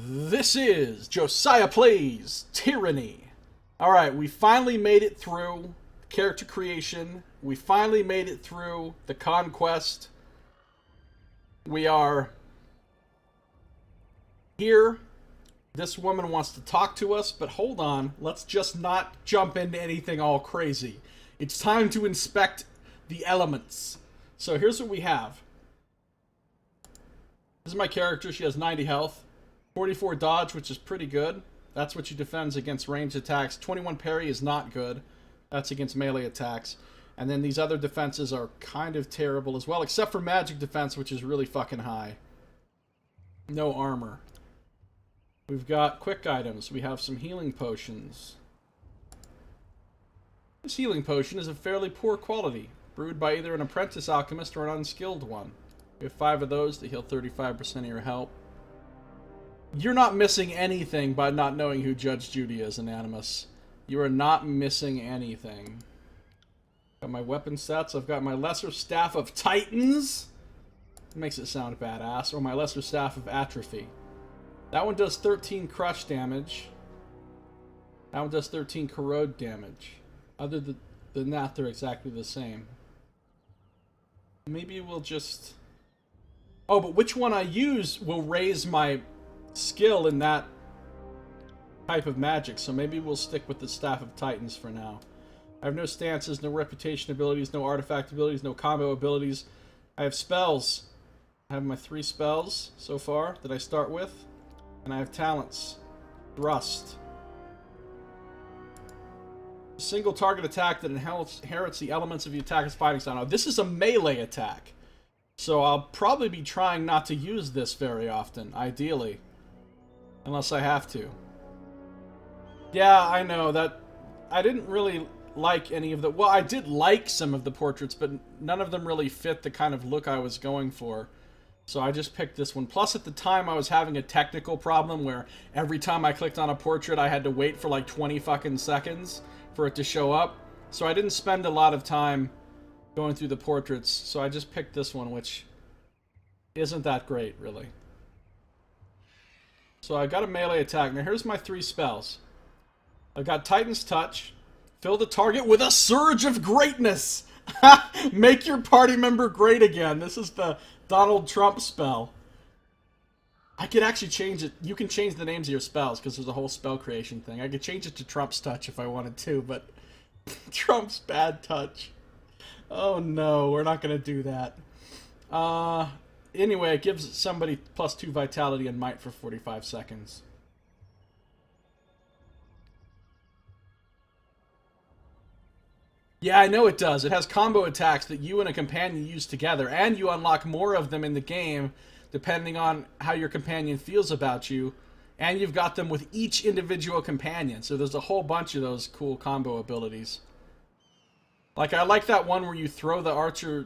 This is Josiah Plays Tyranny. Alright, we finally made it through character creation. We finally made it through the conquest. We are here. This woman wants to talk to us, but hold on. Let's just not jump into anything all crazy. It's time to inspect the elements. So here's what we have. This is my character. She has 90 health. 44 dodge, which is pretty good. That's what she defends against ranged attacks. 21 parry is not good. That's against melee attacks. And then these other defenses are kind of terrible as well, except for magic defense, which is really fucking high. No armor. We've got quick items. We have some healing potions. This healing potion is of fairly poor quality, brewed by either an apprentice alchemist or an unskilled one. We have 5 of those to heal 35% of your health. You're not missing anything by not knowing who Judge Judy is, Anonymous. You are not missing anything. Got my weapon sets. I've got my Lesser Staff of Titans. Makes it sound badass. Or my Lesser Staff of Atrophy. That one does 13 crush damage. That one does 13 corrode damage. Other than that, they're exactly the same. Maybe we'll just... Oh, but which one I use will raise my skill in that type of magic, so maybe we'll stick with the Staff of Titans for now. I have no stances, no reputation abilities, no artifact abilities, no combo abilities. I have spells. I have my 3 spells so far that I start with, and I have talents. Thrust. A single target attack that inherits the elements of the attacker's fighting style. Now, this is a melee attack, so I'll probably be trying not to use this very often, ideally. Unless I have to. Yeah, I know that I didn't really like any of the... Well, I did like some of the portraits, but none of them really fit the kind of look I was going for. So I just picked this one. Plus, at the time, I was having a technical problem where every time I clicked on a portrait, I had to wait for like 20 fucking seconds for it to show up. So I didn't spend a lot of time going through the portraits. So I just picked this one, which isn't that great, really. So I got a melee attack. Now here's my 3 spells. I've got Titan's Touch. Fill the target with a surge of greatness. Make your party member great again. This is the Donald Trump spell. I could actually change it. You can change the names of your spells because there's a whole spell creation thing. I could change it to Trump's Touch if I wanted to, but Trump's Bad Touch. Oh no, we're not going to do that. Anyway, it gives somebody +2 vitality and might for 45 seconds. Yeah, I know it does. It has combo attacks that you and a companion use together, and you unlock more of them in the game depending on how your companion feels about you, and you've got them with each individual companion, so there's a whole bunch of those cool combo abilities. Like, I like that one where you throw the archer...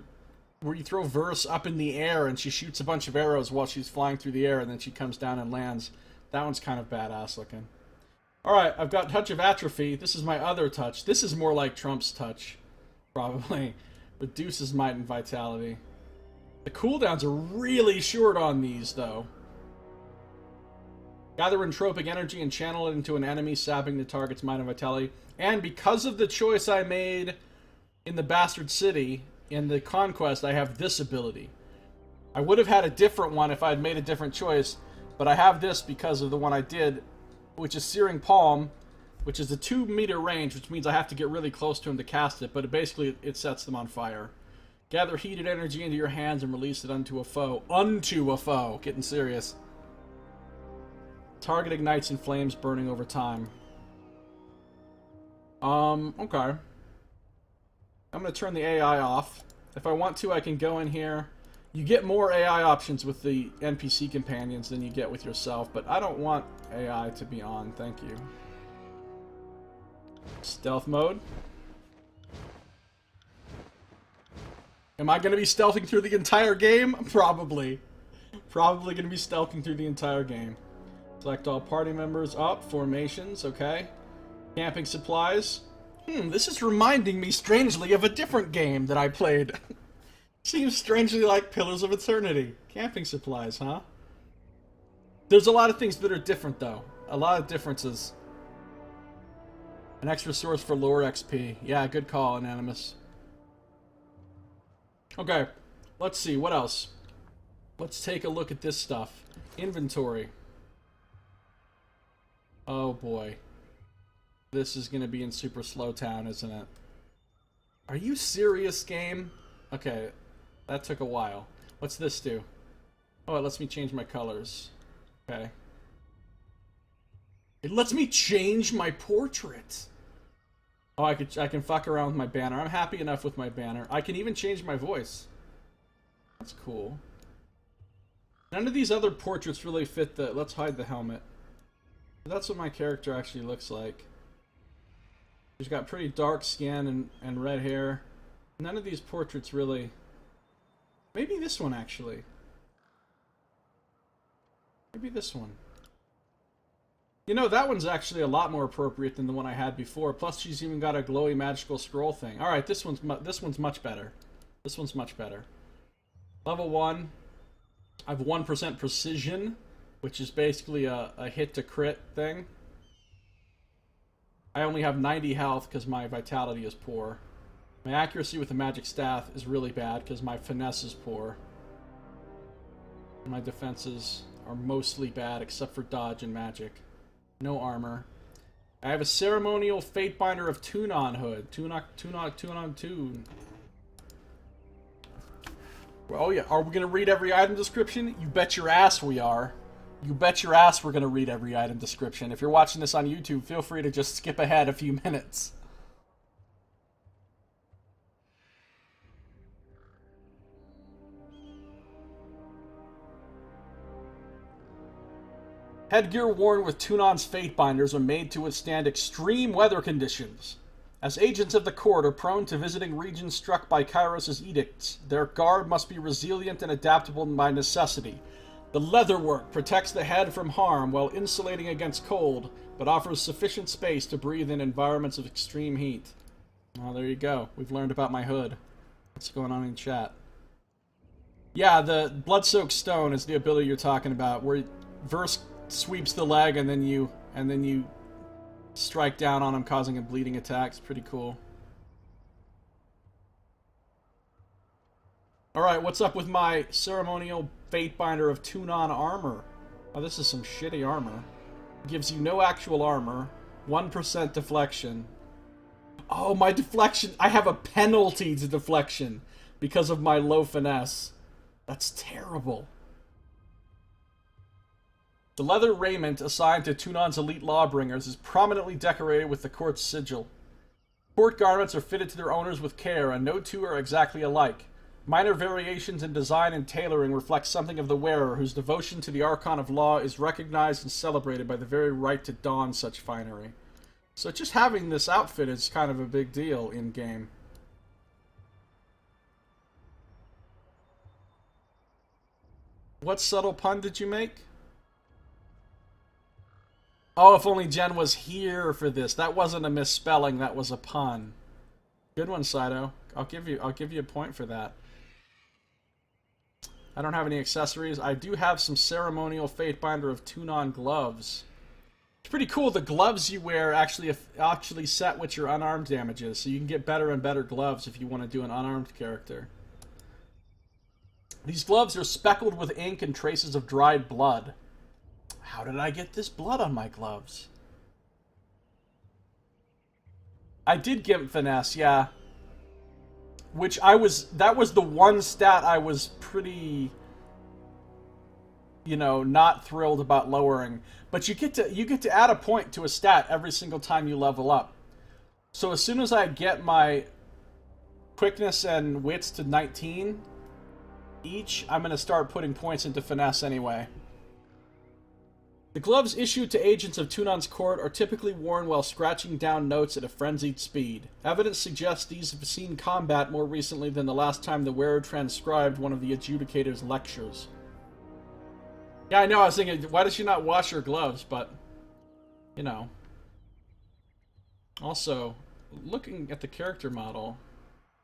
where you throw Verse up in the air and she shoots a bunch of arrows while she's flying through the air and then she comes down and lands. That one's kind of badass looking. Alright, I've got Touch of Atrophy. This is my other touch. This is more like Trump's touch, probably. Reduces might and vitality. The cooldowns are really short on these, though. Gather entropic energy and channel it into an enemy, sapping the target's might and vitality. And because of the choice I made in the Bastard City... in the Conquest, I have this ability. I would have had a different one if I had made a different choice, but I have this because of the one I did, which is Searing Palm, which is a 2-meter range, which means I have to get really close to him to cast it, but it sets them on fire. Gather heated energy into your hands and release it unto a foe. Unto a foe! Getting serious. Target ignites in flames, burning over time. Okay. I'm going to turn the AI off. If I want to, I can go in here. You get more AI options with the NPC companions than you get with yourself, but I don't want AI to be on, thank you. Stealth mode. Am I going to be stealthing through the entire game? Probably. Probably going to be stealthing through the entire game. Select all party members. Up, formations, okay. Camping supplies. This is reminding me strangely of a different game that I played. Seems strangely like Pillars of Eternity. Camping supplies, huh? There's a lot of things that are different, though. A lot of differences. An extra source for lore XP. Yeah, good call, Anonymous. Okay, let's see. What else? Let's take a look at this stuff. Inventory. Oh, boy. This is going to be in Super Slow Town, isn't it? Are you serious, game? Okay, that took a while. What's this do? Oh, it lets me change my colors. Okay. It lets me change my portrait. Oh, I can fuck around with my banner. I'm happy enough with my banner. I can even change my voice. That's cool. None of these other portraits really fit the... Let's hide the helmet. That's what my character actually looks like. She's got pretty dark skin and red hair. None of these portraits really... Maybe this one, actually. Maybe this one. You know, that one's actually a lot more appropriate than the one I had before. Plus, she's even got a glowy magical scroll thing. Alright, this one's much better. This one's much better. Level 1. I have 1% precision, which is basically a hit to crit thing. I only have 90 health because my vitality is poor. My accuracy with the magic staff is really bad because my finesse is poor. My defenses are mostly bad except for dodge and magic. No armor. I have a ceremonial Fatebinder of Tunon hood. Tunon. Oh yeah, are we going to read every item description? You bet your ass we are. You bet your ass we're going to read every item description. If you're watching this on YouTube, feel free to just skip ahead a few minutes. Headgear worn with Tunon's Fatebinders are made to withstand extreme weather conditions. As agents of the court are prone to visiting regions struck by Kairos' edicts, their garb must be resilient and adaptable by necessity. The leatherwork protects the head from harm while insulating against cold, but offers sufficient space to breathe in environments of extreme heat. Oh, there you go. We've learned about my hood. What's going on in chat? Yeah, the Blood-Soaked Stone is the ability you're talking about, where Verse sweeps the leg and then you strike down on him, causing a bleeding attack. It's pretty cool. Alright, what's up with my ceremonial Fatebinder of Tunon armor? Oh, this is some shitty armor. Gives you no actual armor. 1% deflection. Oh, my deflection! I have a penalty to deflection because of my low finesse. That's terrible. The leather raiment assigned to Tunon's elite lawbringers is prominently decorated with the court's sigil. Court garments are fitted to their owners with care, and no two are exactly alike. Minor variations in design and tailoring reflect something of the wearer, whose devotion to the Archon of Law is recognized and celebrated by the very right to don such finery. So just having this outfit is kind of a big deal in-game. What subtle pun did you make? Oh, if only Jen was here for this. That wasn't a misspelling, that was a pun. Good one, Saito. I'll give you a point for that. I don't have any accessories. I do have some ceremonial Fatebinder of Tunon gloves. It's pretty cool. The gloves you wear actually set what your unarmed damage is, so you can get better and better gloves if you want to do an unarmed character. These gloves are speckled with ink and traces of dried blood. How did I get this blood on my gloves? I did give finesse, yeah. That was the one stat I was pretty, not thrilled about lowering. But you get to add a point to a stat every single time you level up. So as soon as I get my quickness and wits to 19 each, I'm going to start putting points into finesse anyway. The gloves issued to agents of Tunon's court are typically worn while scratching down notes at a frenzied speed. Evidence suggests these have seen combat more recently than the last time the wearer transcribed one of the adjudicator's lectures. Yeah, I know, I was thinking, why does she not wash her gloves, but, Also, looking at the character model,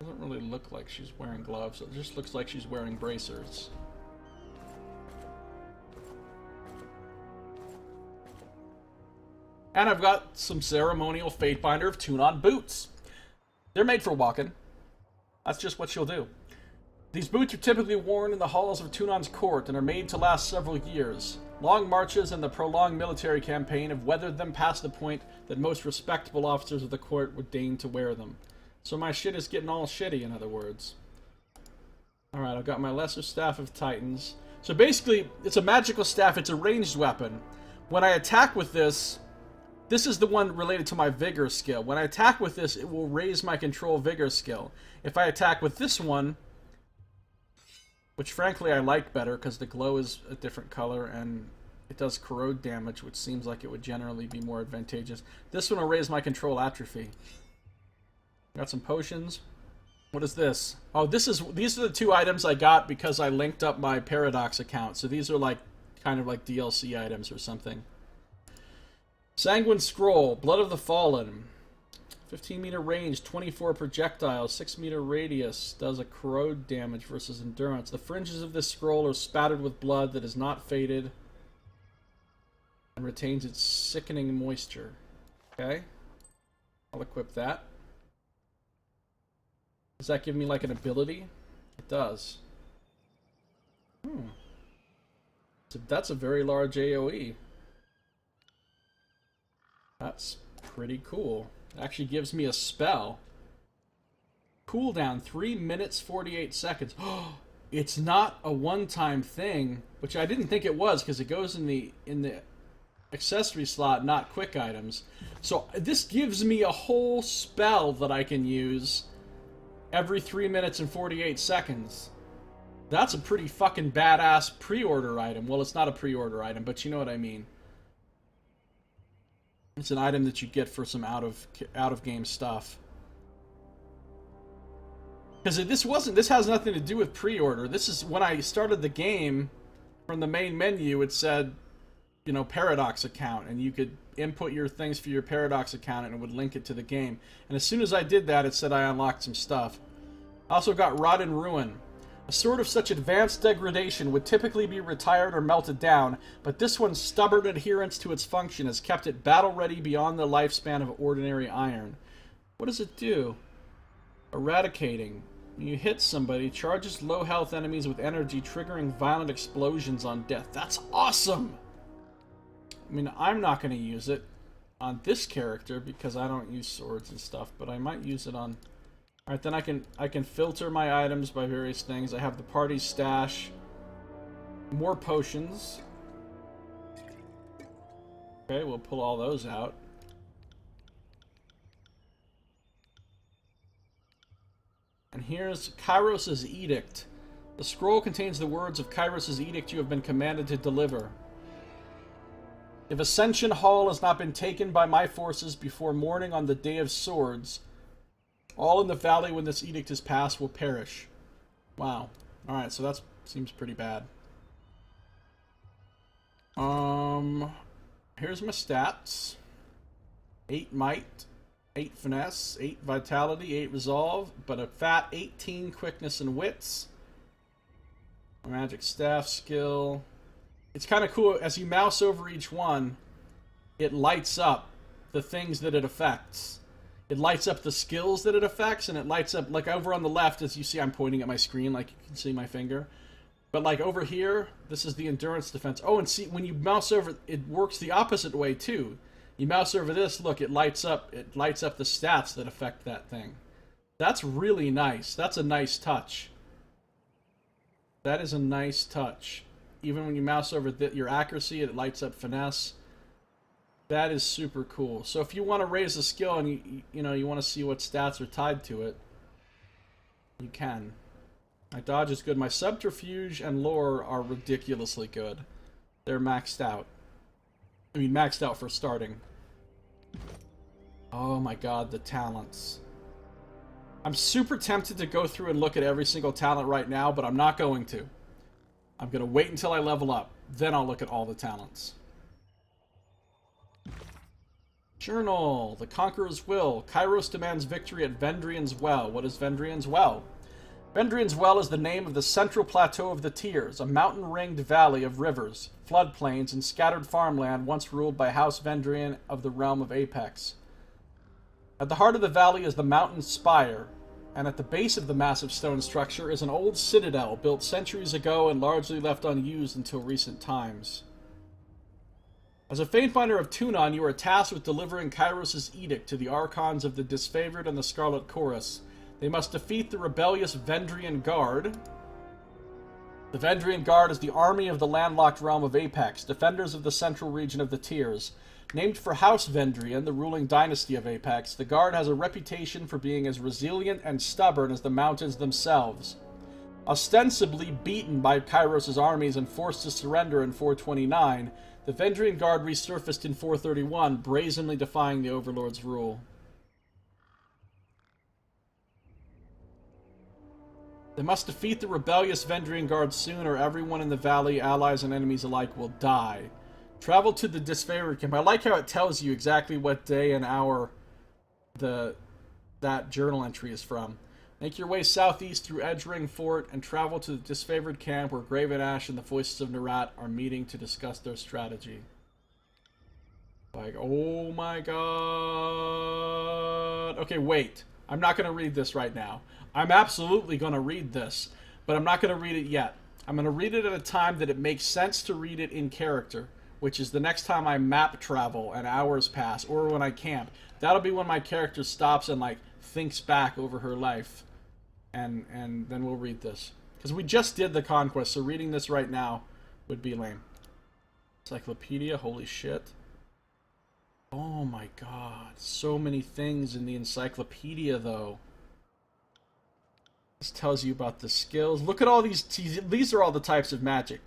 it doesn't really look like she's wearing gloves. It just looks like she's wearing bracers. And I've got some ceremonial Fatebinder of Tunon boots. They're made for walking. That's just what she'll do. These boots are typically worn in the halls of Tunon's court and are made to last several years. Long marches and the prolonged military campaign have weathered them past the point that most respectable officers of the court would deign to wear them. So my shit is getting all shitty, in other words. Alright, I've got my Lesser Staff of Titans. So basically, it's a magical staff, it's a ranged weapon. When I attack with this, this is the one related to my Vigor skill. When I attack with this, it will raise my Control Vigor skill. If I attack with this one, which frankly I like better because the glow is a different color and it does corrode damage, which seems like it would generally be more advantageous. This one will raise my Control Atrophy. Got some potions. What is this? Oh, these are the two items I got because I linked up my Paradox account. So these are like kind of like DLC items or something. Sanguine Scroll, Blood of the Fallen. 15-meter range, 24 projectiles, 6-meter radius, does a corrode damage versus endurance. The fringes of this scroll are spattered with blood that is not faded and retains its sickening moisture. Okay. I'll equip that. Does that give me like an ability? It does. So that's a very large AoE. That's pretty cool. It actually gives me a spell. Cooldown 3 minutes 48 seconds. Oh, it's not a one-time thing, which I didn't think it was because it goes in the accessory slot, not quick items. So this gives me a whole spell that I can use every 3 minutes and 48 seconds. That's a pretty fucking badass pre-order item. Well, it's not a pre-order item, but you know what I mean. It's an item that you get for some out of game stuff. Because this has nothing to do with pre-order. This is when I started the game. From the main menu, it said, you know, Paradox account, and you could input your things for your Paradox account, and it would link it to the game. And as soon as I did that, it said I unlocked some stuff. I also got Rot and Ruin. A sword of such advanced degradation would typically be retired or melted down, but this one's stubborn adherence to its function has kept it battle-ready beyond the lifespan of ordinary iron. What does it do? Eradicating. When you hit somebody, charges low-health enemies with energy, triggering violent explosions on death. That's awesome! I mean, I'm not going to use it on this character because I don't use swords and stuff, but I might use it on... Alright, then I can filter my items by various things. I have the party stash. More potions. Okay, we'll pull all those out. And here's Kairos' Edict. The scroll contains the words of Kairos' Edict you have been commanded to deliver. If Ascension Hall has not been taken by my forces before morning on the Day of Swords, all in the valley when this edict is passed will perish. Wow. Alright, so that seems pretty bad. Here's my stats. 8 might, 8 finesse, 8 vitality, 8 resolve, but a fat 18 quickness and wits. Magic staff skill. It's kind of cool. As you mouse over each one, it lights up the things that it affects. It lights up the skills that it affects, and it lights up, like over on the left, as you see, I'm pointing at my screen, like you can see my finger. But like over here, this is the endurance defense. Oh, and see, when you mouse over, it works the opposite way too. You mouse over this, look, it lights up the stats that affect that thing. That's really nice. That's a nice touch. That is a nice touch. Even when you mouse over your accuracy, it lights up finesse. That is super cool. So if you want to raise a skill and you want to see what stats are tied to it, you can. My dodge is good. My subterfuge and lore are ridiculously good. They're maxed out. I mean, maxed out for starting. Oh my god, the talents. I'm super tempted to go through and look at every single talent right now, but I'm not going to. I'm going to wait until I level up. Then I'll look at all the talents. Journal. The Conqueror's Will. Kairos demands victory at Vendrian's Well. What is Vendrian's Well? Vendrian's Well is the name of the central plateau of the Tiers, a mountain-ringed valley of rivers, floodplains, and scattered farmland once ruled by House Vendrian of the realm of Apex. At the heart of the valley is the mountain spire, and at the base of the massive stone structure is an old citadel built centuries ago and largely left unused until recent times. As a Fatefinder of Tunon, you are tasked with delivering Kairos' edict to the Archons of the Disfavored and the Scarlet Chorus. They must defeat the rebellious Vendrian Guard. The Vendrian Guard is the army of the landlocked realm of Apex, defenders of the central region of the Tiers. Named for House Vendrian, the ruling dynasty of Apex, the Guard has a reputation for being as resilient and stubborn as the mountains themselves. Ostensibly beaten by Kairos' armies and forced to surrender in 429, the Vendrian Guard resurfaced in 431, brazenly defying the Overlord's rule. They must defeat the rebellious Vendrian Guard soon, or everyone in the valley, allies and enemies alike, will die. Travel to the Disfavored camp. I like how it tells you exactly what day and hour that journal entry is from. Make your way southeast through Edgering Fort and travel to the Disfavored camp where Graven Ash and the Voices of Nerat are meeting to discuss their strategy. Like, oh my god. Okay, wait. I'm not going to read this right now. I'm absolutely going to read this, but I'm not going to read it yet. I'm going to read it at a time that it makes sense to read it in character, which is the next time I map travel and hours pass, or when I camp. That'll be when my character stops and, like, thinks back over her life. And then we'll read this. Because we just did the conquest, so reading this right now would be lame. Encyclopedia, holy shit. Oh my god. So many things in the encyclopedia, though. This tells you about the skills. Look at all these. These are all the types of magic.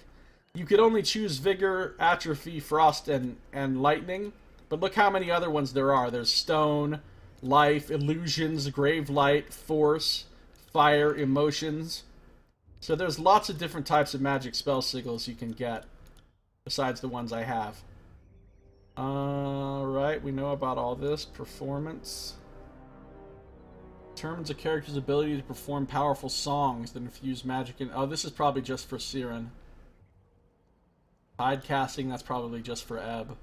You could only choose Vigor, Atrophy, Frost, and Lightning. But look how many other ones there are. There's Stone, Life, Illusions, Grave Light, Force, Fire, Emotions. So there's lots of different types of magic spell sigils you can get. Besides the ones I have. Alright, we know about all this. Performance. Determines a character's ability to perform powerful songs that infuse magic in... Oh, this is probably just for Siren. Tide casting, that's probably just for Ebb.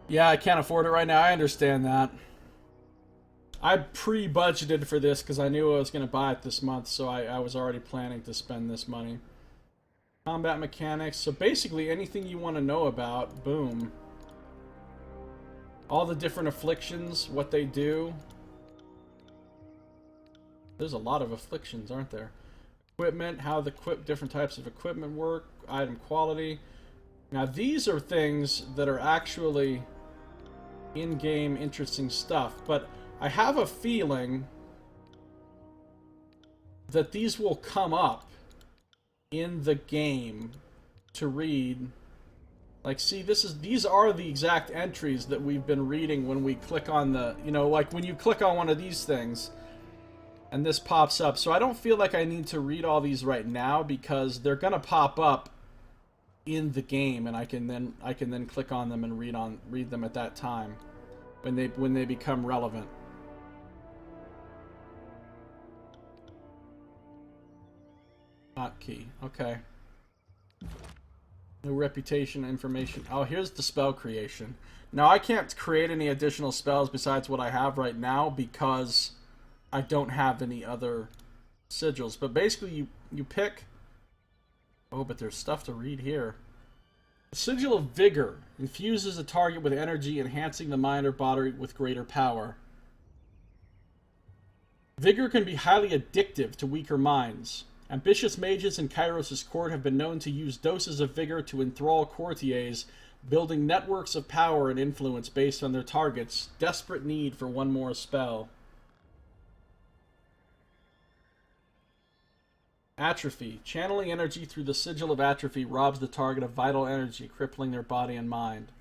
Yeah, I can't afford it right now. I understand that. I pre-budgeted for this because I knew I was going to buy it this month, so I was already planning to spend this money. Combat mechanics. So basically anything you want to know about, boom. All the different afflictions, what they do. There's a lot of afflictions, aren't there? Equipment, how the different types of equipment work, item quality. Now these are things that are actually in-game interesting stuff, but I have a feeling that these will come up in the game to read. Like, see, these are the exact entries that we've been reading when we click on the, you know, like when you click on one of these things and this pops up. So I don't feel like I need to read all these right now because they're going to pop up in the game, and I can then click on them and read them at that time when they become relevant. Hotkey. Okay. No reputation information. Oh, here's the spell creation. Now, I can't create any additional spells besides what I have right now because I don't have any other sigils. But basically, you pick... Oh, but there's stuff to read here. The Sigil of Vigor infuses a target with energy, enhancing the mind or body with greater power. Vigor can be highly addictive to weaker minds. Ambitious mages in Kairos' court have been known to use doses of vigor to enthrall courtiers, building networks of power and influence based on their target's desperate need for one more spell. Atrophy. Channeling energy through the Sigil of Atrophy robs the target of vital energy, crippling their body and mind.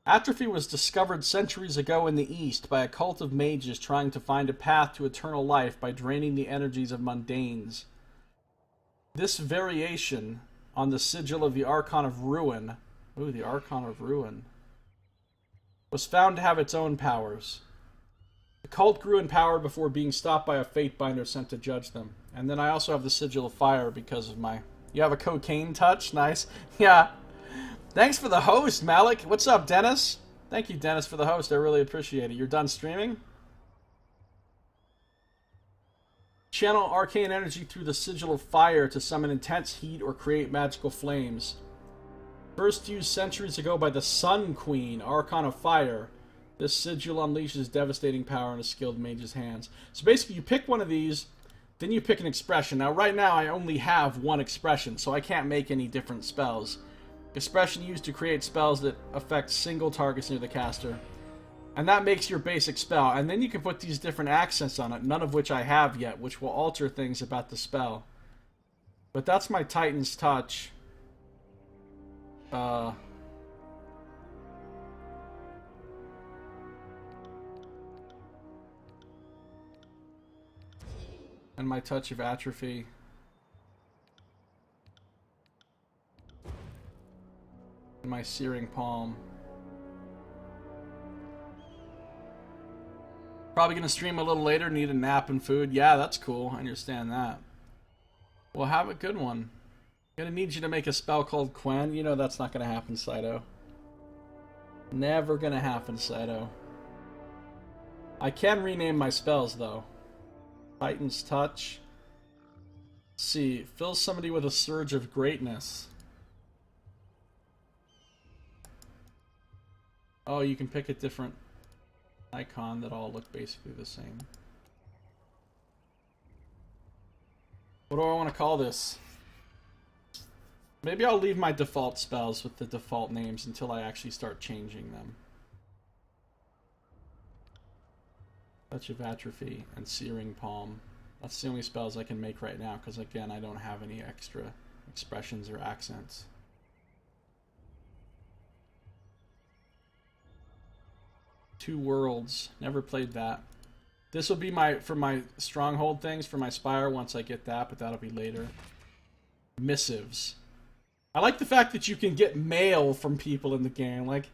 Atrophy was discovered centuries ago in the East by a cult of mages trying to find a path to eternal life by draining the energies of mundanes. This variation on the Sigil of the Archon of Ruin... Ooh, the Archon of Ruin. was found to have its own powers. The cult grew in power before being stopped by a fate binder sent to judge them. And then I also have the Sigil of Fire because of my... You have a cocaine touch? Nice. Yeah. Thanks for the host, Malik. What's up, Dennis? Thank you, Dennis, for the host. I really appreciate it. You're done streaming? Channel arcane energy through the Sigil of Fire to summon intense heat or create magical flames. First used centuries ago by the Sun Queen, Archon of Fire. This sigil unleashes devastating power in a skilled mage's hands. So basically, you pick one of these, then you pick an expression. Now, right now, I only have one expression, so I can't make any different spells. Expression used to create spells that affect single targets near the caster. And that makes your basic spell. And then you can put these different accents on it, none of which I have yet, which will alter things about the spell. But that's my Titan's Touch. And my Touch of Atrophy. And my Searing Palm. Probably gonna stream a little later, need a nap and food. Yeah, that's cool. I understand that. Well, have a good one. Gonna need you to make a spell called Quen. You know that's not gonna happen, Saito. Never gonna happen, Saito. I can rename my spells, though. Titan's Touch. Let's see. Fill somebody with a surge of greatness. Oh, you can pick a different icon that all look basically the same. What do I want to call this? Maybe I'll leave my default spells with the default names until I actually start changing them. Touch of Atrophy and Searing Palm. That's the only spells I can make right now, because again, I don't have any extra expressions or accents. Two Worlds. Never played that. This will be for my Stronghold things, for my Spire once I get that, but that'll be later. Missives. I like the fact that you can get mail from people in the game. Like,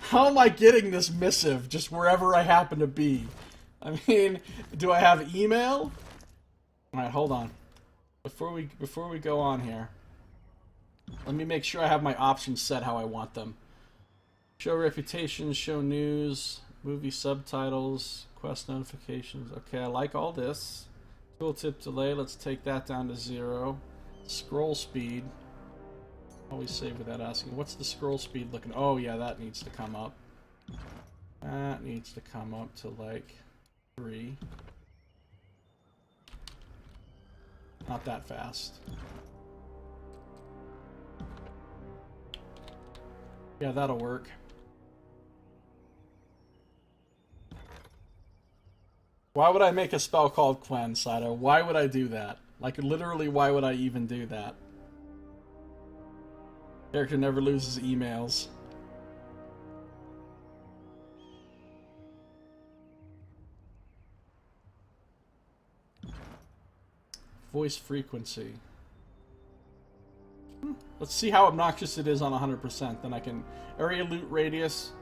how am I getting this missive just wherever I happen to be? I mean, do I have email? Alright, hold on. Before we go on here, let me make sure I have my options set how I want them. Show reputations, show news, movie subtitles, quest notifications. Okay, I like all this. Tooltip delay, let's take that down to 0. Scroll speed. Always save without asking. What's the scroll speed looking? Oh yeah, that needs to come up. That needs to come up to like 3. Not that fast. Yeah, that'll work. Why would I make a spell called Quen, Saito? Why would I do that? Like, literally, why would I even do that? Character never loses emails. Voice frequency. Let's see how obnoxious it is on 100%. Then I can... Area loot radius.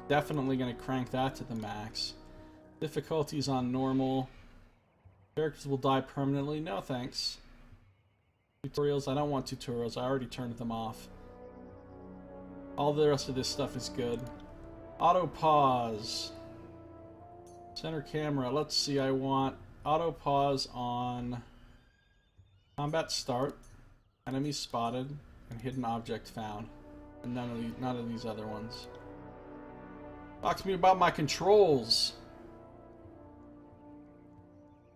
Definitely going to crank that to the max. Difficulties on normal. Characters will die permanently. No thanks. Tutorials. I don't want tutorials. I already turned them off. All the rest of this stuff is good. Auto pause. Center camera. Let's see. I want auto pause on combat start, enemy spotted, and hidden object found. And none of these other ones. Talk to me about my controls.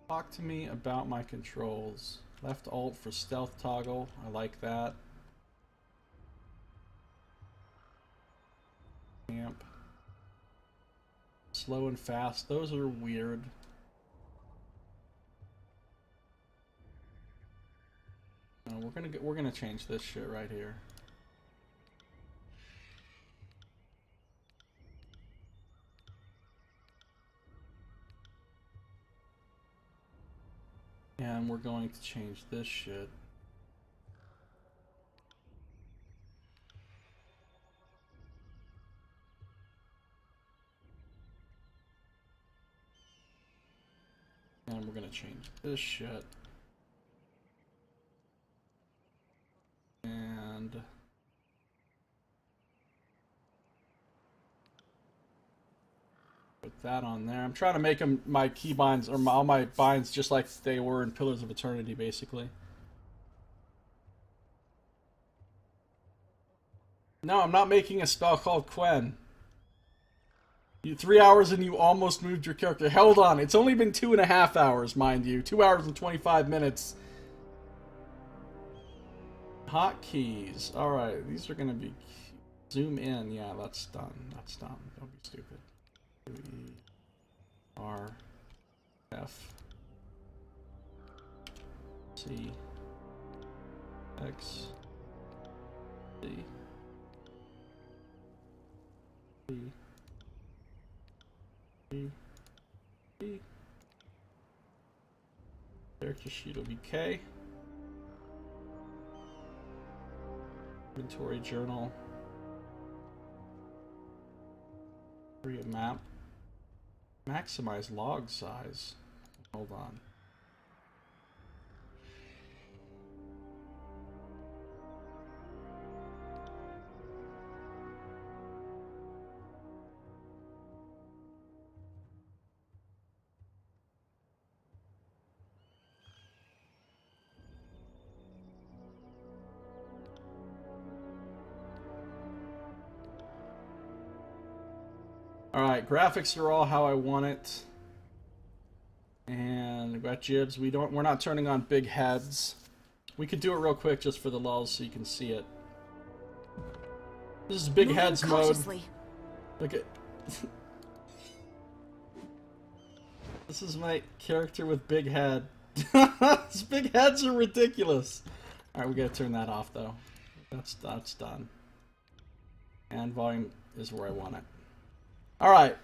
Talk to me about my controls. Left alt for stealth toggle. I like that. Camp. Slow and fast. Those are weird. No, we're gonna change this shit right here. And we're going to change this shit. And we're gonna change this shit. And put that on there. I'm trying to make them my keybinds, or all my binds, just like they were in Pillars of Eternity, basically. No, I'm not making a spell called Quen. 3 hours and you almost moved your character. Hold on, it's only been 2.5 hours, mind you. 2 hours and 25 minutes. Hotkeys. Alright, these are gonna be... Zoom in. Yeah, that's done. That's done. Don't be stupid. E, R, F, C, X, D, D, D, D. Character sheet will be K. Inventory journal. Create map. Maximize log size. Hold on. Alright, graphics are all how I want it. And we've got jibs. We're not turning on big heads. We could do it real quick just for the lulz so you can see it. This is big heads mode. Look at this is my character with big head. These big heads are ridiculous. Alright, we gotta turn that off though. That's done. And volume is where I want it. Alright.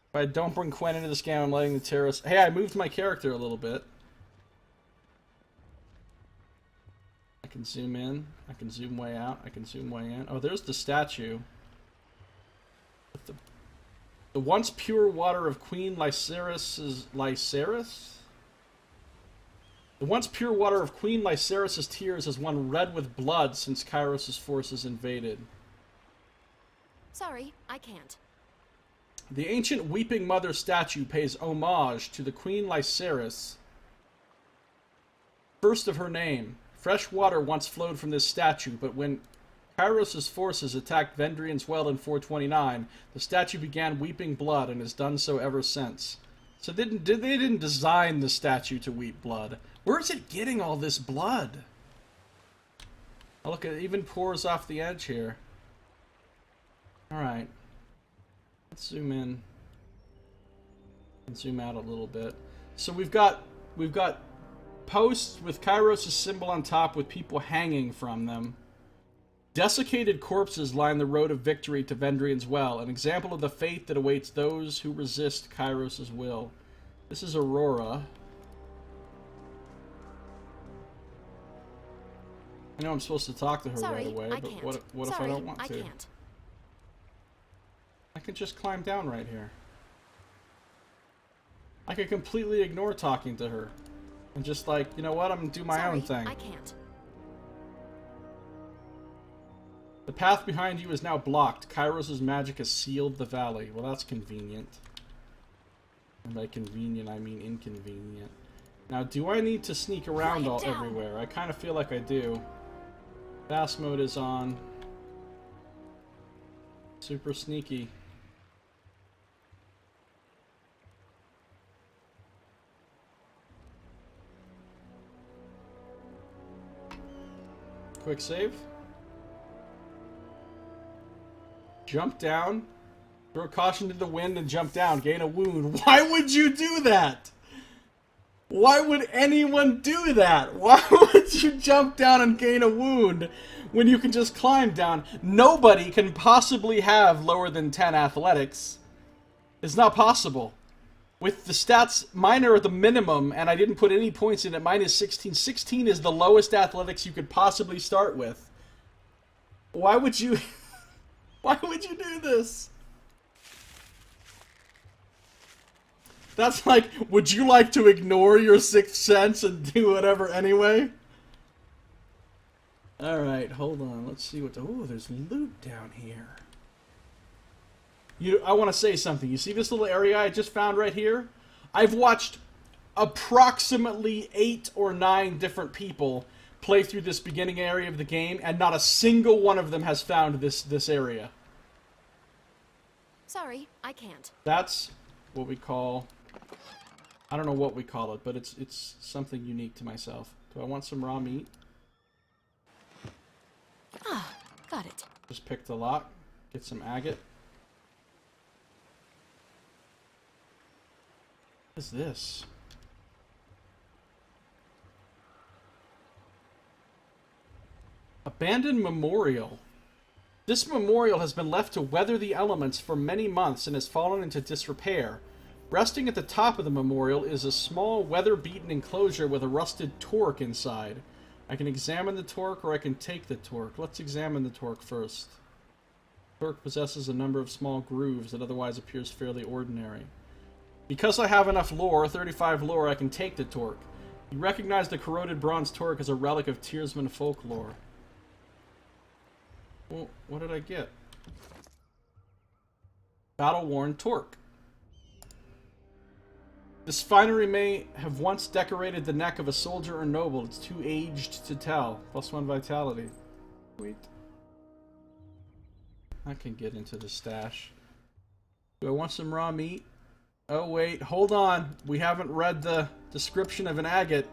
If I don't bring Quen into this game, I'm letting the terrorists... Hey, I moved my character a little bit. I can zoom in. I can zoom way out. I can zoom way in. Oh, there's the statue. The once pure water of Queen Lycerys' The once pure water of Queen Lycerys' tears has run red with blood since Kairos' forces invaded. Sorry, I can't. The ancient Weeping Mother statue pays homage to the Queen Lycerys, first of her name. Fresh water once flowed from this statue, but when Kairos' forces attacked Vendrian's Well in 429, the statue began weeping blood and has done so ever since. So they didn't design the statue to weep blood. Where is it getting all this blood? Oh, look, it even pours off the edge here. Alright. Let's zoom in. And zoom out a little bit. So we've got posts with Kairos' symbol on top with people hanging from them. Desiccated corpses line the road of victory to Vendrian's Well, an example of the fate that awaits those who resist Kairos' will. This is Aurora. I know I'm supposed to talk to her right away, but what if I don't want to? I can just climb down right here. I could completely ignore talking to her. And just like, you know what, I'm gonna do my own thing. I can't. The path behind you is now blocked. Kairos' magic has sealed the valley. Well, that's convenient. And by convenient, I mean inconvenient. Now, do I need to sneak around everywhere? I kind of feel like I do. Fast mode is on. Super sneaky. Quick save. Jump down. Throw caution to the wind and jump down. Gain a wound. Why would you do that? Why would anyone do that? Why would you jump down and gain a wound when you can just climb down? Nobody can possibly have lower than 10 athletics. It's not possible. With the stats, mine are at the minimum, and I didn't put any points in it. Mine is 16. 16 is the lowest athletics you could possibly start with. Why would you... Why would you do this? That's like, would you like to ignore your sixth sense and do whatever anyway? Alright, hold on. Let's see what the... Oh, there's loot down here. I want to say something. You see this little area I just found right here? I've watched approximately 8 or 9 different people play through this beginning area of the game, and not a single one of them has found this area. Sorry, I can't. That's what we call... I don't know what we call it, but it's something unique to myself. Do I want some raw meat? Ah, got it. Just pick the lock, get some agate. What is this? Abandoned memorial. This memorial has been left to weather the elements for many months and has fallen into disrepair. Resting at the top of the memorial is a small weather-beaten enclosure with a rusted torque inside. I can examine the torque or I can take the torque. Let's examine the torque first. The torque possesses a number of small grooves that otherwise appears fairly ordinary. Because I have enough lore, 35 lore, I can take the torque. You recognize the corroded bronze torque as a relic of Tearsman folklore. Well, what did I get? Battle-worn torque. This finery may have once decorated the neck of a soldier or noble. It's too aged to tell. +1 vitality. Wait. I can get into the stash. Do I want some raw meat? Oh, wait. Hold on. We haven't read the description of an agate.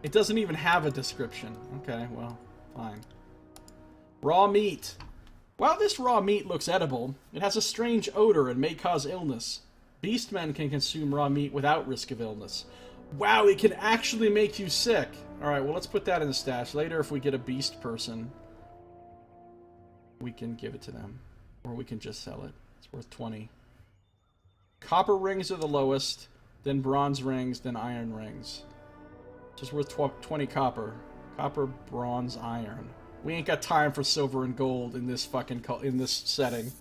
It doesn't even have a description. Okay, well, fine. Raw meat. While this raw meat looks edible, it has a strange odor and may cause illness. Beastmen can consume raw meat without risk of illness. Wow, it can actually make you sick. Alright, well, let's put that in the stash. Later, if we get a beast person, we can give it to them. Or we can just sell it. It's worth 20. Copper rings are the lowest, then bronze rings, then iron rings. Just worth 20 copper. Copper, bronze, iron. We ain't got time for silver and gold in this fucking in this setting.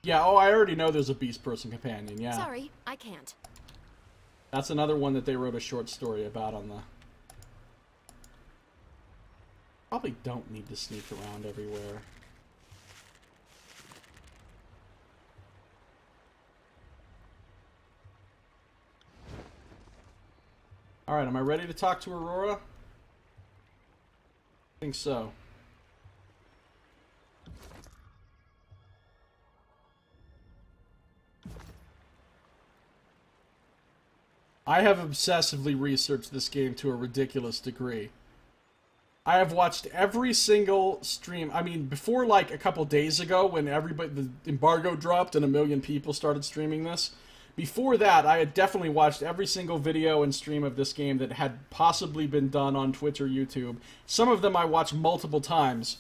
Yeah, oh, I already know there's a beast person companion, yeah. Sorry, I can't. That's another one that they wrote a short story about on the... Probably don't need to sneak around everywhere. Alright, am I ready to talk to Aurora? I think so. I have obsessively researched this game to a ridiculous degree. I have watched every single stream. I mean, before like a couple days ago when the embargo dropped and 1 million people started streaming this, before that I had definitely watched every single video and stream of this game that had possibly been done on Twitch or YouTube. Some of them I watched multiple times.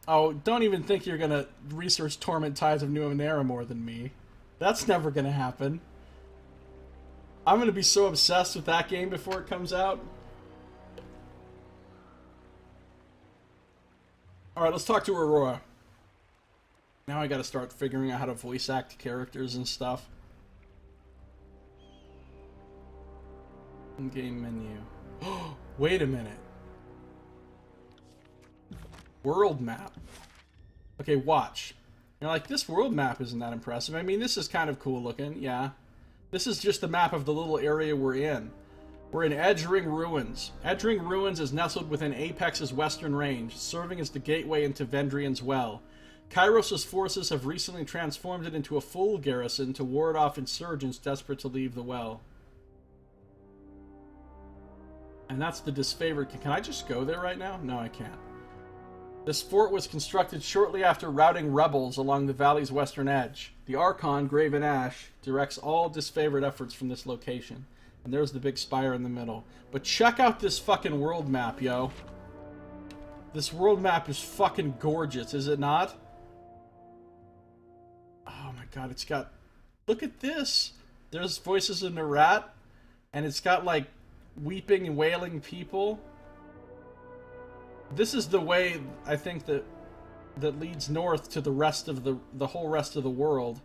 Oh, don't even think you're gonna research Torment Tides of Numenera more than me. That's never gonna happen. I'm gonna be so obsessed with that game before it comes out. Alright, let's talk to Aurora. Now I gotta start figuring out how to voice act characters and stuff. In-game menu. Wait a minute. World map. Okay, watch. You're like, this world map isn't that impressive. I mean, this is kind of cool looking, yeah. This is just the map of the little area we're in. We're in Edgering Ruins. Edgering Ruins is nestled within Apex's western range, serving as the gateway into Vendrian's Well. Kairos' forces have recently transformed it into a full garrison to ward off insurgents desperate to leave the well. And that's the disfavored... Can I just go there right now? No, I can't. This fort was constructed shortly after routing rebels along the valley's western edge. The Archon, Graven Ash, directs all disfavored efforts from this location. And there's the big spire in the middle. But check out this fucking world map, yo. This world map is fucking gorgeous, is it not? Oh my god, it's got... Look at this! There's Voices of Nerat, and it's got, like, weeping and wailing people. This is the way, I think, that leads north to the rest of the whole rest of the world.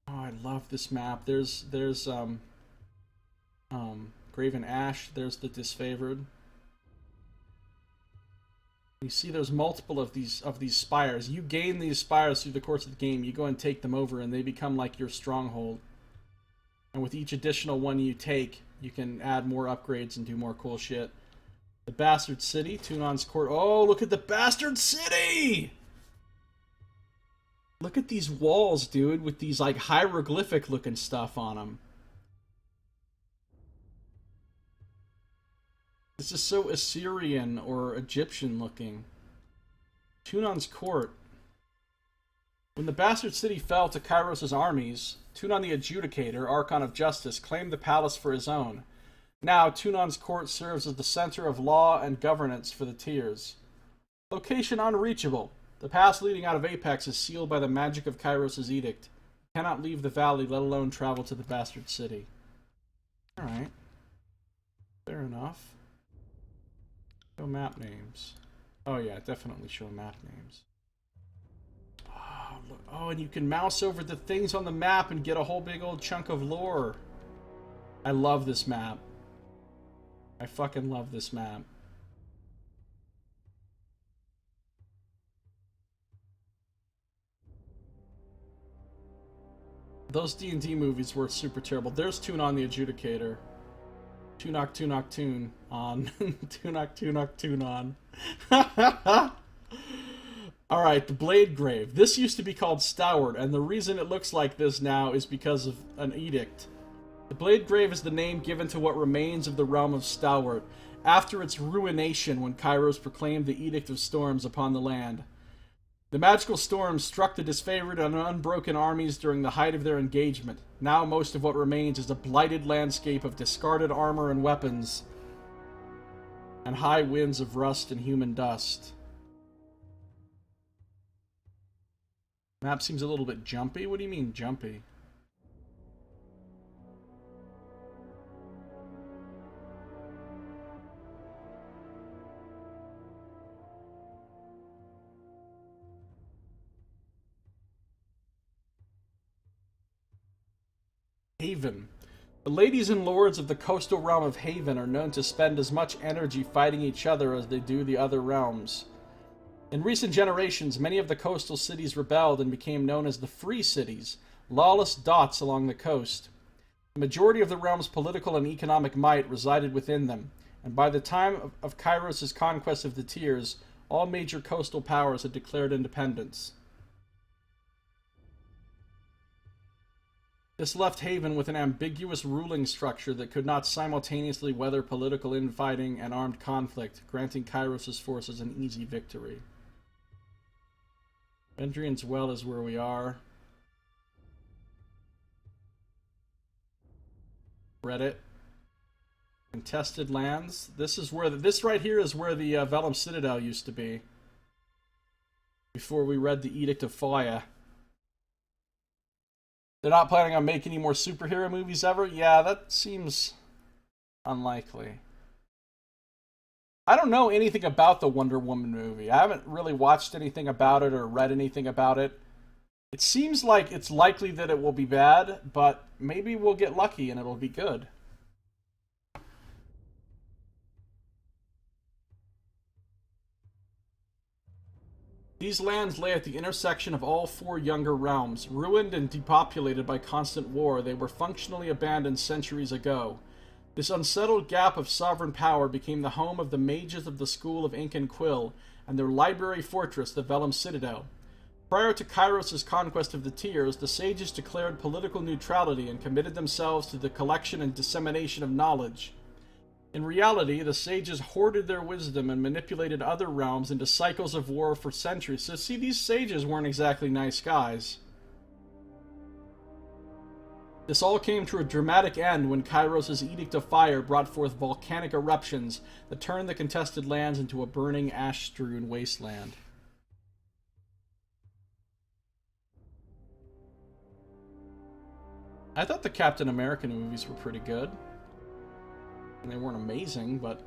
Oh, I love this map. There's Graven Ash. There's the Disfavored. You see there's multiple of these spires. You gain these spires through the course of the game. You go and take them over, and they become like your stronghold. And with each additional one you take, you can add more upgrades and do more cool shit. The Bastard City, Tunon's Court. Oh, look at the Bastard City! Look at these walls, dude, with these, like, hieroglyphic-looking stuff on them. This is so Assyrian or Egyptian-looking. Tunon's Court. When the Bastard City fell to Kairos' armies, Tunon the Adjudicator, Archon of Justice, claimed the palace for his own. Now, Tunon's Court serves as the center of law and governance for the Tiers. Location unreachable. The pass leading out of Apex is sealed by the magic of Kairos' edict. You cannot leave the valley, let alone travel to the Bastard City. Alright. Fair enough. Show map names. Oh yeah, definitely show map names. Oh, look. Oh, and you can mouse over the things on the map and get a whole big old chunk of lore. I love this map. I fucking love this map. Those D&D movies were super terrible. There's Tunon the Adjudicator. Tunok, Tunok, Tune on. Tunok, Tunok, Tune on. Alright, the Blade Grave. This used to be called Stoward, and the reason it looks like this now is because of an edict. The Blade Grave is the name given to what remains of the realm of Stoward, after its ruination when Kairos proclaimed the Edict of Storms upon the land. The magical storms struck the disfavored and unbroken armies during the height of their engagement. Now most of what remains is a blighted landscape of discarded armor and weapons, and high winds of rust and human dust. Map seems a little bit jumpy. What do you mean jumpy? Haven. The ladies and lords of the coastal realm of Haven are known to spend as much energy fighting each other as they do the other realms. In recent generations, many of the coastal cities rebelled and became known as the Free Cities, lawless dots along the coast. The majority of the realm's political and economic might resided within them, and by the time of Kairos' conquest of the Tiers, all major coastal powers had declared independence. This left Haven with an ambiguous ruling structure that could not simultaneously weather political infighting and armed conflict, granting Kairos' forces an easy victory. Vendrian's Well is where we are. Reddit. Contested lands. This is where this right here is where the Vellum Citadel used to be. Before we read the Edict of Fire. They're not planning on making any more superhero movies ever? Yeah, that seems unlikely. I don't know anything about the Wonder Woman movie. I haven't really watched anything about it or read anything about it. It seems like it's likely that it will be bad, but maybe we'll get lucky and it'll be good. These lands lay at the intersection of all four younger realms. Ruined and depopulated by constant war, they were functionally abandoned centuries ago. This unsettled gap of sovereign power became the home of the mages of the School of Ink and Quill, and their library fortress, the Vellum Citadel. Prior to Kairos' conquest of the Tiers, the sages declared political neutrality and committed themselves to the collection and dissemination of knowledge. In reality, the sages hoarded their wisdom and manipulated other realms into cycles of war for centuries. So see, these sages weren't exactly nice guys. This all came to a dramatic end when Kairos' Edict of Fire brought forth volcanic eruptions that turned the contested lands into a burning, ash-strewn wasteland. I thought the Captain America movies were pretty good. And they weren't amazing, but...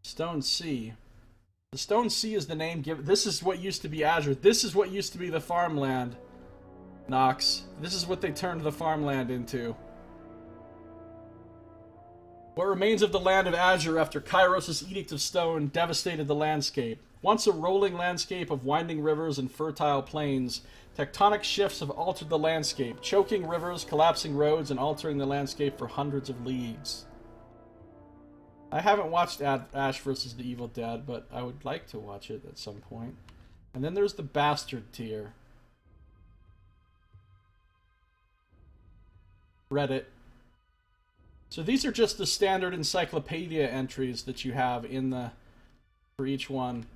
Stone Sea. The Stone Sea is the name given... This is what used to be Azure. This is what used to be the farmland, Nox. This is what they turned the farmland into. What remains of the land of Azure after Kairos' Edict of Stone devastated the landscape. Once a rolling landscape of winding rivers and fertile plains, tectonic shifts have altered the landscape, choking rivers, collapsing roads, and altering the landscape for hundreds of leagues. I haven't watched Ash vs. the Evil Dead, but I would like to watch it at some point. And then there's the Bastard tier. Reddit. So these are just the standard encyclopedia entries that you have in the... for each one.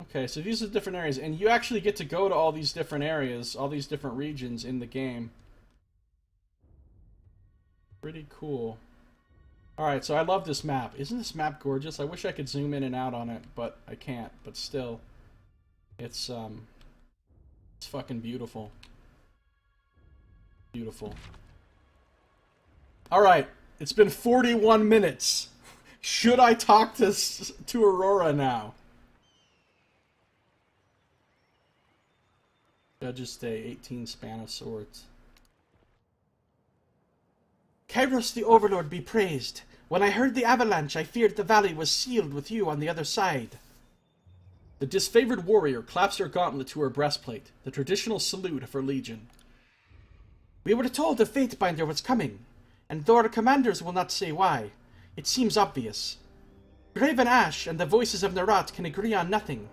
Okay, so these are the different areas, and you actually get to go to all these different areas, all these different regions in the game. Pretty cool. Alright, so I love this map. Isn't this map gorgeous? I wish I could zoom in and out on it, but I can't. But still, it's fucking beautiful. Beautiful. Alright, it's been 41 minutes. Should I talk to Aurora now? Judges Day, 18 Span of Swords. Kairos the Overlord be praised. When I heard the avalanche, I feared the valley was sealed with you on the other side. The disfavored warrior claps her gauntlet to her breastplate, the traditional salute of her legion. We were told the Fatebinder was coming, and though our commanders will not say why, it seems obvious. Graven Ash and the voices of Narat can agree on nothing,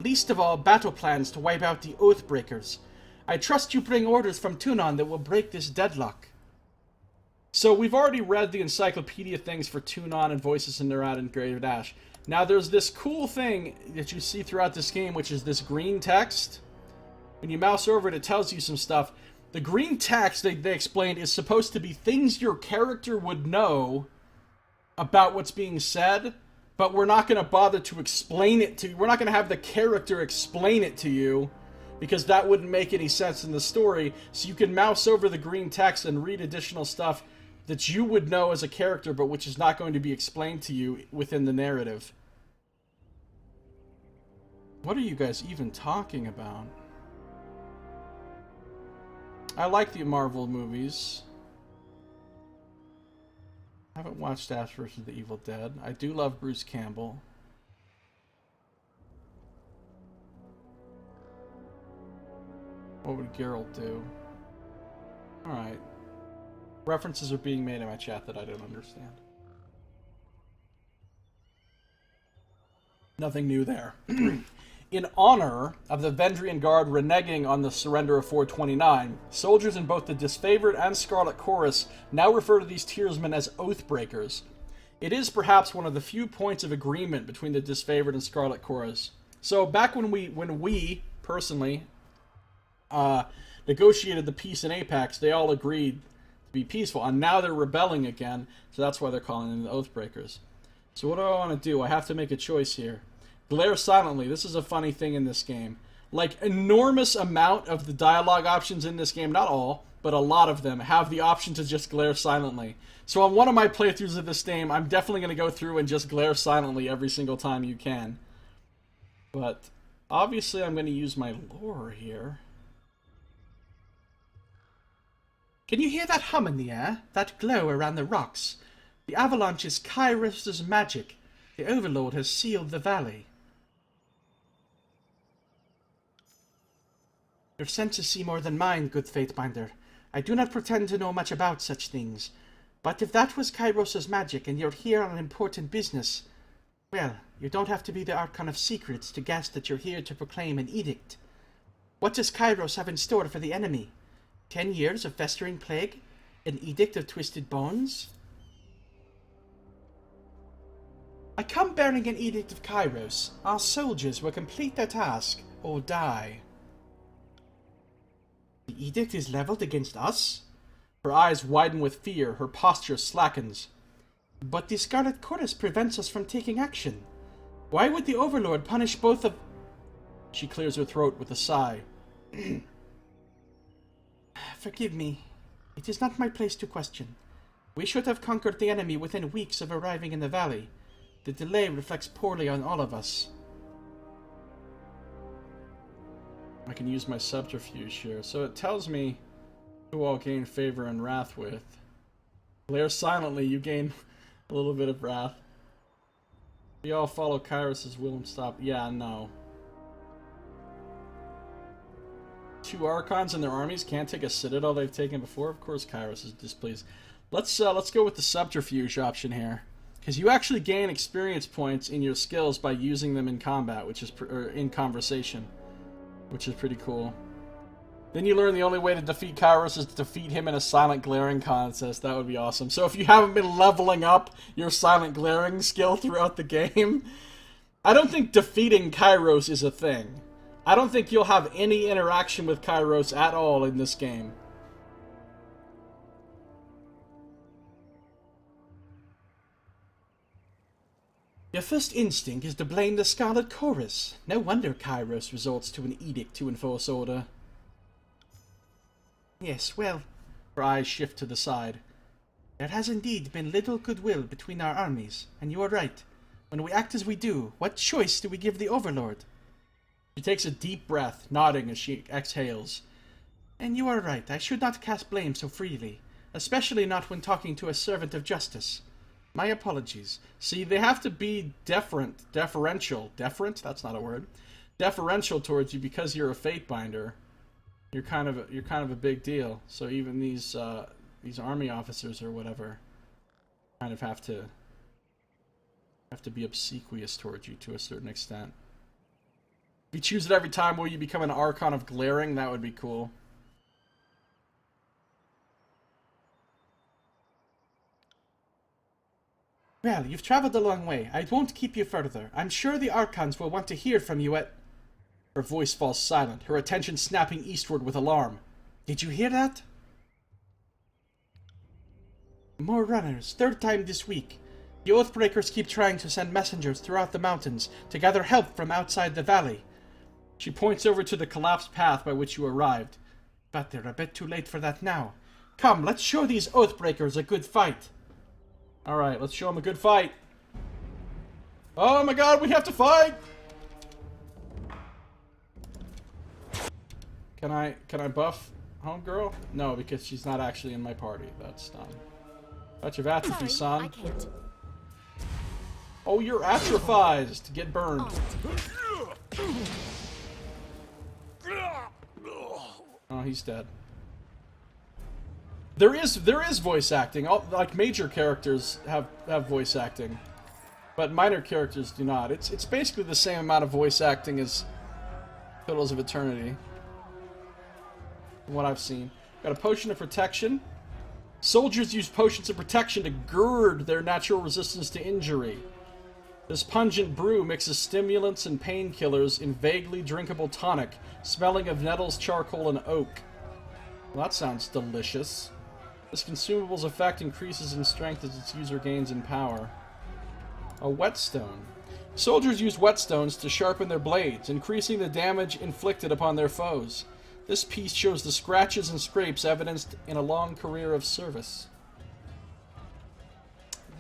least of all battle plans to wipe out the Oathbreakers. I trust you bring orders from Tunon that will break this deadlock. So we've already read the encyclopedia things for Tunon and Voices in Narat and Graven Ash. Now there's this cool thing that you see throughout this game, which is this green text. When you mouse over it, it tells you some stuff. The green text, they explained, is supposed to be things your character would know about what's being said, but we're not going to bother to explain it to you. We're not going to have the character explain it to you, because that wouldn't make any sense in the story. So you can mouse over the green text and read additional stuff that you would know as a character, but which is not going to be explained to you within the narrative. What are you guys even talking about? I like the Marvel movies. I haven't watched Ash vs. the Evil Dead. I do love Bruce Campbell. What would Geralt do? Alright. References are being made in my chat that I don't understand. Nothing new there. In honor of the Vendrian Guard reneging on the surrender of 429, soldiers in both the Disfavored and Scarlet Chorus now refer to these tiersmen as Oathbreakers. It is perhaps one of the few points of agreement between the Disfavored and Scarlet Chorus. So back when we personally negotiated the peace in Apex, they all agreed to be peaceful, and now they're rebelling again, so that's why they're calling them the Oathbreakers. So what do I want to do? I have to make a choice here. Glare silently. This is a funny thing in this game. Like, enormous amount of the dialogue options in this game, not all, but a lot of them, have the option to just glare silently. So on one of my playthroughs of this game, I'm definitely going to go through and just glare silently every single time you can. But, obviously I'm going to use my lore here. Can you hear that hum in the air? That glow around the rocks? The avalanche is Kairos' magic. The Overlord has sealed the valley. Your senses see more than mine, good Fatebinder. I do not pretend to know much about such things. But if that was Kairos' magic and you're here on important business, well, you don't have to be the Archon of Secrets to guess that you're here to proclaim an edict. What does Kairos have in store for the enemy? 10 years of festering plague? An edict of twisted bones? I come bearing an edict of Kairos. Our soldiers will complete their task or die. The edict is leveled against us? Her eyes widen with fear, her posture slackens. But the Scarlet Chorus prevents us from taking action. Why would the Overlord punish both of... She clears her throat with a sigh. Forgive me. It is not my place to question. We should have conquered the enemy within weeks of arriving in the valley. The delay reflects poorly on all of us. I can use my subterfuge here. So it tells me who I'll gain favor and wrath with. Glare silently, you gain a little bit of wrath. We all follow Kairos' will and stop. Yeah, no. 2 Archons and their armies can't take a citadel they've taken before. Of course Kairos is displeased. Let's go with the subterfuge option here. Because you actually gain experience points in your skills by using them in combat, which is or in conversation, which is pretty cool. Then you learn the only way to defeat Kairos is to defeat him in a silent glaring contest. That would be awesome. So if you haven't been leveling up your silent glaring skill throughout the game, I don't think defeating Kairos is a thing. I don't think you'll have any interaction with Kairos at all in this game. Your first instinct is to blame the Scarlet Chorus. No wonder Kairos resorts to an edict to enforce order. Yes, well, Her eyes shift to the side. there has indeed been little goodwill between our armies, and you are right. When we act as we do, what choice do we give the Overlord? She takes a deep breath, nodding as she exhales. And you are right, I should not cast blame so freely, especially not when talking to a servant of justice. My apologies. See, they have to be deferential. Deferent? That's not a word. Deferential towards you because you're a Fatebinder. You're kind of a big deal. So even these army officers or whatever kind of have to be obsequious towards you to a certain extent. If you choose it every time where you become an Archon of Glaring, that would be cool. Well, you've traveled a long way. I won't keep you further. I'm sure the Archons will want to hear from you at... Her voice falls silent, her attention snapping eastward with alarm. Did you hear that? More runners. 3rd time this week. The Oathbreakers keep trying to send messengers throughout the mountains to gather help from outside the valley. She points over to the collapsed path by which you arrived. But they're a bit too late for that now. Come, let's show these Oathbreakers a good fight. Alright, let's show them a good fight. Oh my god, we have to fight! Can I buff Homegirl? No, because she's not actually in my party. That's dumb. Touch of atrophy, son. I can't. Oh, you're atrophized. Get burned. Oh, he's dead. There is voice acting. Like major characters have voice acting, but minor characters do not. It's basically the same amount of voice acting as Pillars of Eternity, from what I've seen. Got a potion of protection. Soldiers use potions of protection to gird their natural resistance to injury. This pungent brew mixes stimulants and painkillers in vaguely drinkable tonic, smelling of nettles, charcoal, and oak. Well, that sounds delicious. This consumable's effect increases in strength as its user gains in power. A whetstone. Soldiers use whetstones to sharpen their blades, increasing the damage inflicted upon their foes. This piece shows the scratches and scrapes evidenced in a long career of service.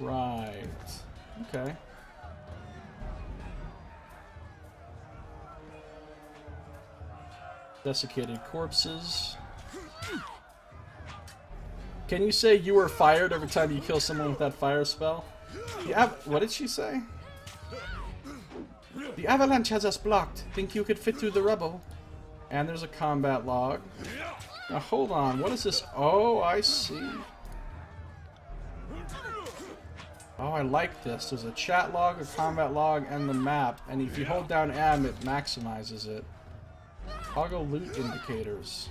Right. Okay. Desiccated corpses. Can you say you were fired every time you kill someone with that fire spell? What did she say? The avalanche has us blocked. Think you could fit through the rubble? And there's a combat log. Now hold on, what is this? Oh, I see. Oh, I like this. There's a chat log, a combat log, and the map. And if you hold down M, it maximizes it. Toggle loot indicators.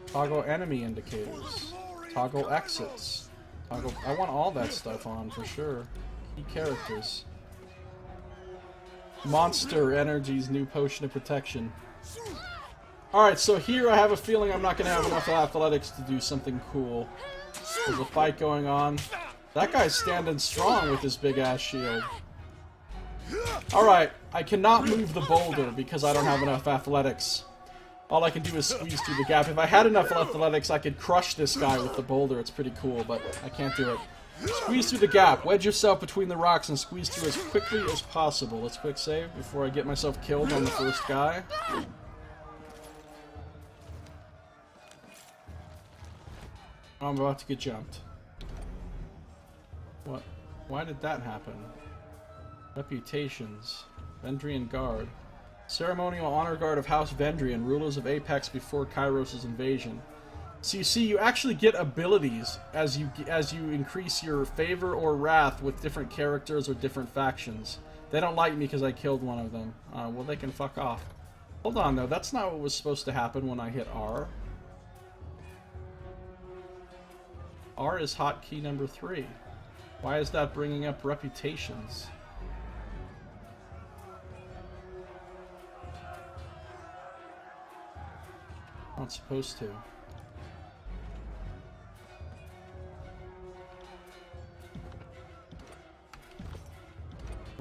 Toggle enemy indicators. Toggle exits. Toggle... I want all that stuff on for sure. Key characters. Monster Energy's new potion of protection. Alright, so here I have a feeling I'm not going to have enough athletics to do something cool. There's a fight going on. That guy's standing strong with his big ass shield. Alright, I cannot move the boulder because I don't have enough athletics. All I can do is squeeze through the gap. If I had enough athletics, I could crush this guy with the boulder. It's pretty cool, but I can't do it. Squeeze through the gap. Wedge yourself between the rocks and squeeze through as quickly as possible. Let's quick save before I get myself killed on the first guy. I'm about to get jumped. What? Why did that happen? Reputations. Vendrian Guard. Ceremonial Honor Guard of House Vendrian, rulers of Apex before Kairos' invasion. So you see, you actually get abilities as you increase your favor or wrath with different characters or different factions. They don't like me because I killed one of them. Well, they can fuck off. Hold on, though. That's not what was supposed to happen when I hit R. R is hotkey number 3. Why is that bringing up reputations? Not supposed to.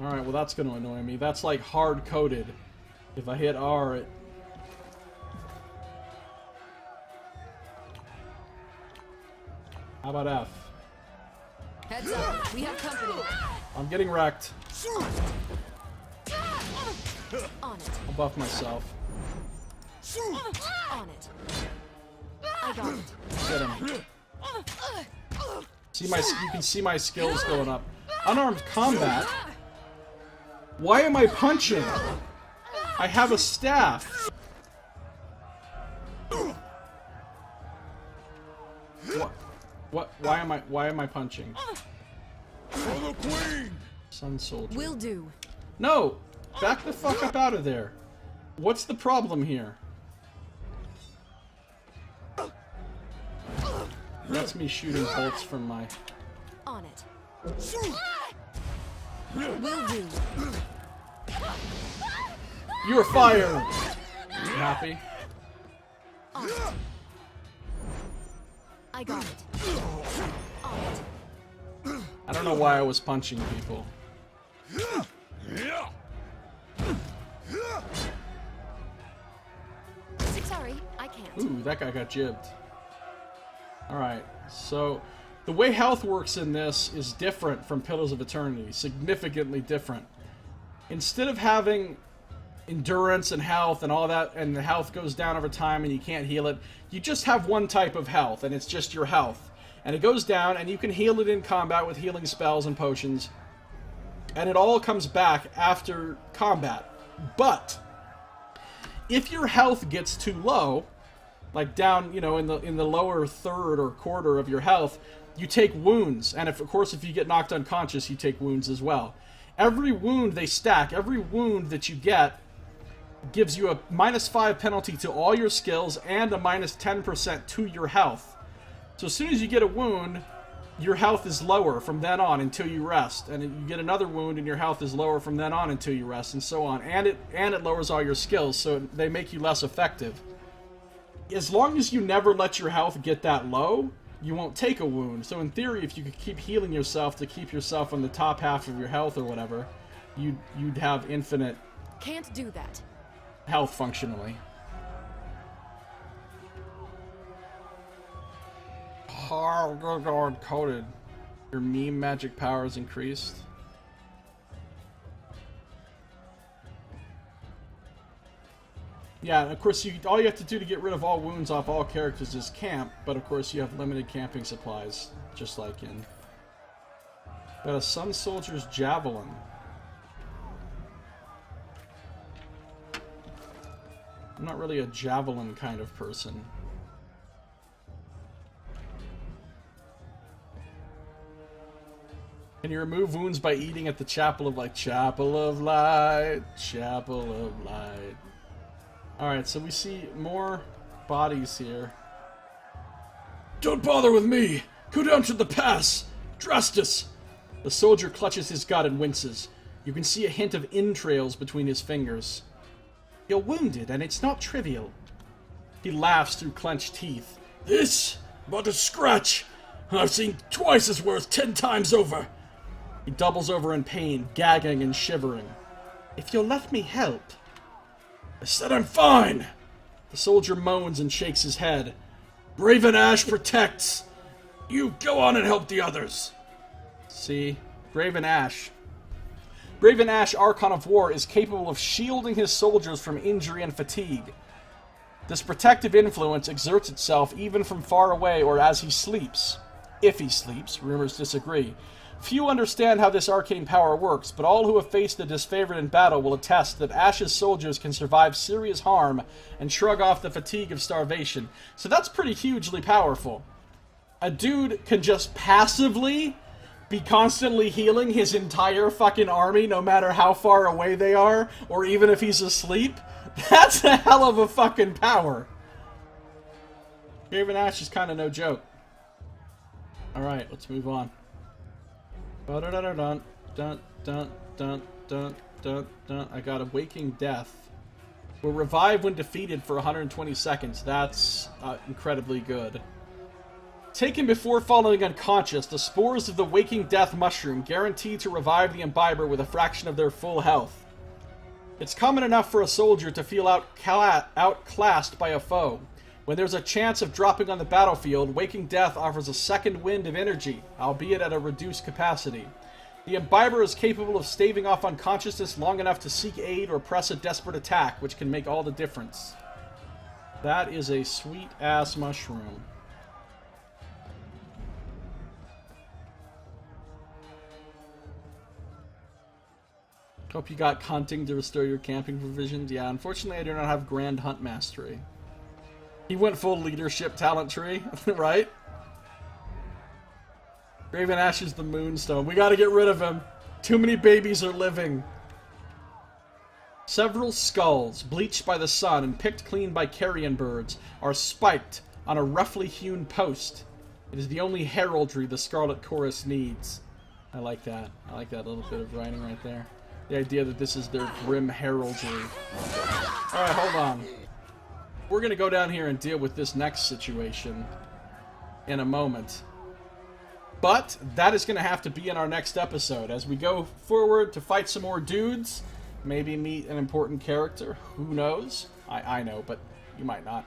Alright, well that's going to annoy me. That's like hard-coded. If I hit R, it... How about F? Heads up, we have company. I'm getting wrecked. On it. I'll buff myself. On it. I got it. Get him. You can see my skills going up. Unarmed combat? Why am I punching? I have a staff. What? Why am I punching? For the Queen! Sun Soldier. Will do. No! Back the fuck up out of there. What's the problem here? That's me shooting bolts from my... On it. Will do. You're fired! You happy? On it. I got it. On it. I don't know why I was punching people. Sorry, I can't. Ooh, that guy got jibbed. Alright, so the way health works in this is different from Pillars of Eternity. Significantly different. Instead of having endurance and health and all that, and the health goes down over time and you can't heal it, you just have one type of health, and it's just your health. And it goes down, and you can heal it in combat with healing spells and potions. And it all comes back after combat. But if your health gets too low, like down, you know, in the lower third or quarter of your health, you take wounds. And of course, if you get knocked unconscious, you take wounds as well. Every wound they stack, every wound that you get gives you a -5 penalty to all your skills and a -10% to your health. So as soon as you get a wound, your health is lower from then on until you rest, and you get another wound and your health is lower from then on until you rest, and so on. And it lowers all your skills, so they make you less effective. As long as you never let your health get that low, you won't take a wound. So in theory, if you could keep healing yourself to keep yourself on the top half of your health or whatever, you'd have infinite Can't do that. health functionally. Hard coded. Your meme magic power is increased. Yeah, and of course, all you have to do to get rid of all wounds off all characters is camp, but of course you have limited camping supplies, just like in... Got a Sun Soldier's Javelin. I'm not really a javelin kind of person. Can you remove wounds by eating at the Chapel of Light? Chapel of Light, Chapel of Light. Alright, so we see more bodies here. Don't bother with me! Go down to the pass! Drastus! The soldier clutches his gut and winces. You can see a hint of entrails between his fingers. You're wounded, and it's not trivial. He laughs through clenched teeth. This? But a scratch! I've seen twice as worth 10 times over! He doubles over in pain, gagging and shivering. If you'll let me help... I said I'm fine! The soldier moans and shakes his head. Raven Ash protects! You go on and help the others! See? Raven Ash. Raven Ash, Archon of War, is capable of shielding his soldiers from injury and fatigue. This protective influence exerts itself even from far away or as he sleeps. If he sleeps, rumors disagree. Few understand how this arcane power works, but all who have faced the disfavored in battle will attest that Ash's soldiers can survive serious harm and shrug off the fatigue of starvation. So that's pretty hugely powerful. A dude can just passively be constantly healing his entire fucking army no matter how far away they are, or even if he's asleep. That's a hell of a fucking power. Raven Ash is kind of no joke. Alright, let's move on. Dun, dun, dun, dun, dun, dun, dun. I got a Waking Death. Will revive when defeated for 120 seconds. That's incredibly good. Taken before falling unconscious, the spores of the Waking Death mushroom guarantee to revive the imbiber with a fraction of their full health. It's common enough for a soldier to feel outclassed by a foe. When there's a chance of dropping on the battlefield, Waking Death offers a second wind of energy, albeit at a reduced capacity. The imbiber is capable of staving off unconsciousness long enough to seek aid or press a desperate attack, which can make all the difference. That is a sweet-ass mushroom. Hope you got hunting to restore your camping provisions. Yeah, unfortunately I do not have Grand Hunt Mastery. He went full leadership talent tree, right? Raven Ash is the Moonstone. We gotta get rid of him. Too many babies are living. Several skulls, bleached by the sun and picked clean by carrion birds, are spiked on a roughly hewn post. It is the only heraldry the Scarlet Chorus needs. I like that. I like that little bit of writing right there. The idea that this is their grim heraldry. Alright, hold on. We're going to go down here and deal with this next situation in a moment. But that is going to have to be in our next episode. As we go forward to fight some more dudes, maybe meet an important character. Who knows? I know, but you might not.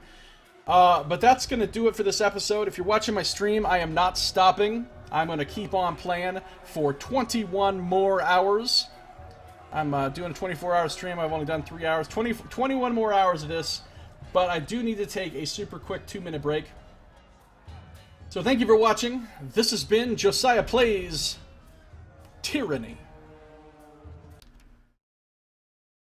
But that's going to do it for this episode. If you're watching my stream, I am not stopping. I'm going to keep on playing for 21 more hours. I'm doing a 24-hour stream. I've only done 3 hours. 21 more hours of this. But I do need to take a super quick 2-minute break. So thank you for watching. This has been Josiah Plays Tyranny.